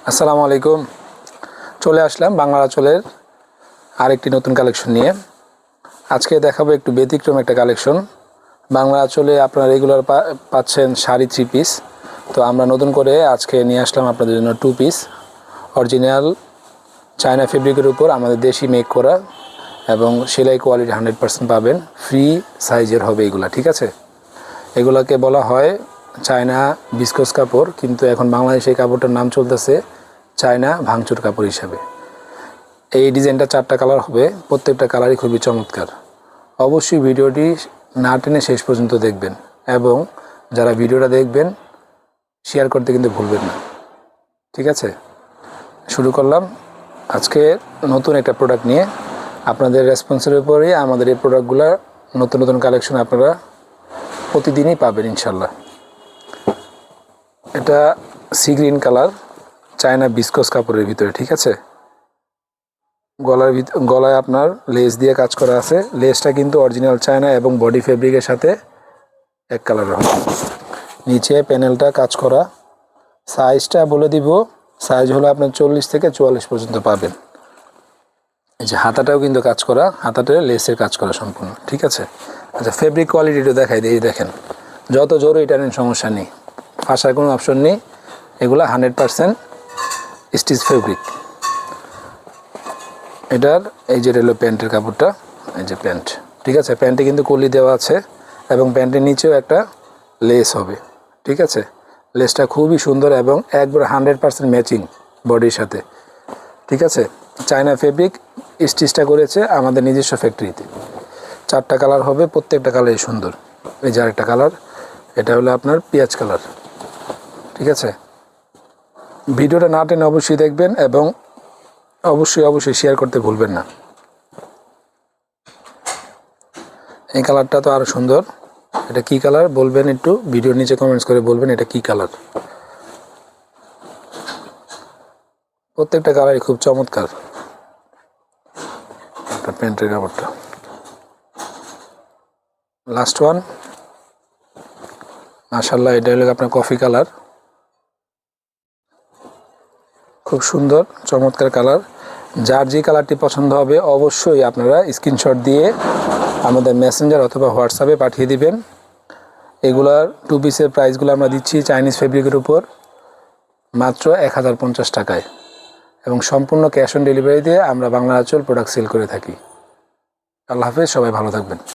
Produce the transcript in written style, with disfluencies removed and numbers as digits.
আসসালামু আলাইকুম। চলে আসলাম বাংলা আঁচলের আরেকটি নতুন কালেকশন নিয়ে। আজকে দেখাবো একটু ব্যতিক্রম একটা কালেকশন। বাংলা আঁচলে আপনারা রেগুলার পাচ্ছেন শাড়ি 3 পিস, তো আমরা নতুন করে আজকে নিয়ে আসলাম আপনাদের জন্য 2 পিস অরিজিনাল চায়না ফেব্রিকের উপর আমাদের দেশি মেক করা এবং সেলাই কোয়ালিটি 100% পাবেন। ফ্রি সাইজের হবে এগুলা, ঠিক আছে? এগুলাকে বলা হয় চায়না বিস্কোস কাপড়, কিন্তু এখন বাংলাদেশে এই কাপড়টার নাম চলতেছে চায়না ভাঙচুর কাপড় হিসাবে। এই ডিজাইনটা 4টা কালার হবে, প্রত্যেকটা কালারই খুবই চমৎকার। অবশ্যই ভিডিওটি না টেনে শেষ পর্যন্ত দেখবেন এবং যারা ভিডিওটা দেখবেন শেয়ার করতে কিন্তু ভুলবেন না, ঠিক আছে? শুরু করলাম আজকে নতুন একটা প্রোডাক্ট নিয়ে। আপনাদের রেসপন্সের উপরেই আমাদের এই প্রোডাক্টগুলো নতুন নতুন কালেকশন আপনারা প্রতিদিনই পাবেন ইনশাল্লাহ। এটা sea green colour China viscose কাপড়ের ভিতরে, ঠিক আছে? গলায় আপনার লেস দিয়ে কাজ করা আছে। লেসটা কিন্তু অরিজিনাল চায়না এবং বডি ফেব্রিকের সাথে এক কালারের হবে। নিচে প্যানেলটা কাজ করা। সাইজটা বলে দিব, সাইজ হলো আপনার 40 থেকে 44 পর্যন্ত পাবেন। এই যে হাতাটাও কিন্তু কাজ করা, হাতাটা লেসের কাজ করা সম্পূর্ণ, ঠিক আছে? আচ্ছা, ফেব্রিক কোয়ালিটিটা দেখাই দিই। দেখেন, যত জোরে টানেন সমস্যা নেই, ফাঁসার কোনো অপশন নেই। এগুলো 100% স্টিচ ফেব্রিক। এটার এই যে রেলো প্যান্টের কাপড়টা, এই যে প্যান্ট, ঠিক আছে? প্যান্টে কিন্তু কলি দেওয়া আছে এবং প্যান্টের নিচেও একটা লেস হবে, ঠিক আছে? লেসটা খুবই সুন্দর এবং একবার 100% ম্যাচিং বডির সাথে, ঠিক আছে? চায়না ফেব্রিক স্টিচটা করেছে আমাদের নিজস্ব ফ্যাক্টরিতে। 4টা কালার হবে, প্রত্যেকটা কালারই সুন্দর। এই যে আরেকটা কালার, এটা হলো আপনার পেঁয়াজ কালার, ঠিক আছে? ভিডিওটা না টেনে অবশ্যই দেখবেন এবং অবশ্যই শেয়ার করতে ভুলবেন না। এই কালারটা তো আরও সুন্দর। এটা কি কালার বলবেন, একটু ভিডিওর নিচে কমেন্টস করে বলবেন এটা কি কালার। প্রত্যেকটা কালারই খুব চমৎকার। একটা প্যান্টের কাপড়টা লাস্ট ওয়ান, মাশাআল্লাহ। এটা হলো আপনার কফি কালার, খুব সুন্দর চমৎকার কালার। যার যে কালারটি পছন্দ হবে অবশ্যই আপনারা স্ক্রিনশট দিয়ে আমাদের মেসেঞ্জার অথবা হোয়াটসঅ্যাপে পাঠিয়ে দিবেন। এগুলার 2 পিসের প্রাইসগুলো আমরা দিচ্ছি চাইনিজ ফেব্রিকের উপর মাত্র 1050 টাকায় এবং সম্পূর্ণ ক্যাশ অন ডেলিভারি দিয়ে আমরা বাংলা আঁচল প্রোডাক্ট সেল করে থাকি। আল্লাহ হাফেজ, সবাই ভালো থাকবেন।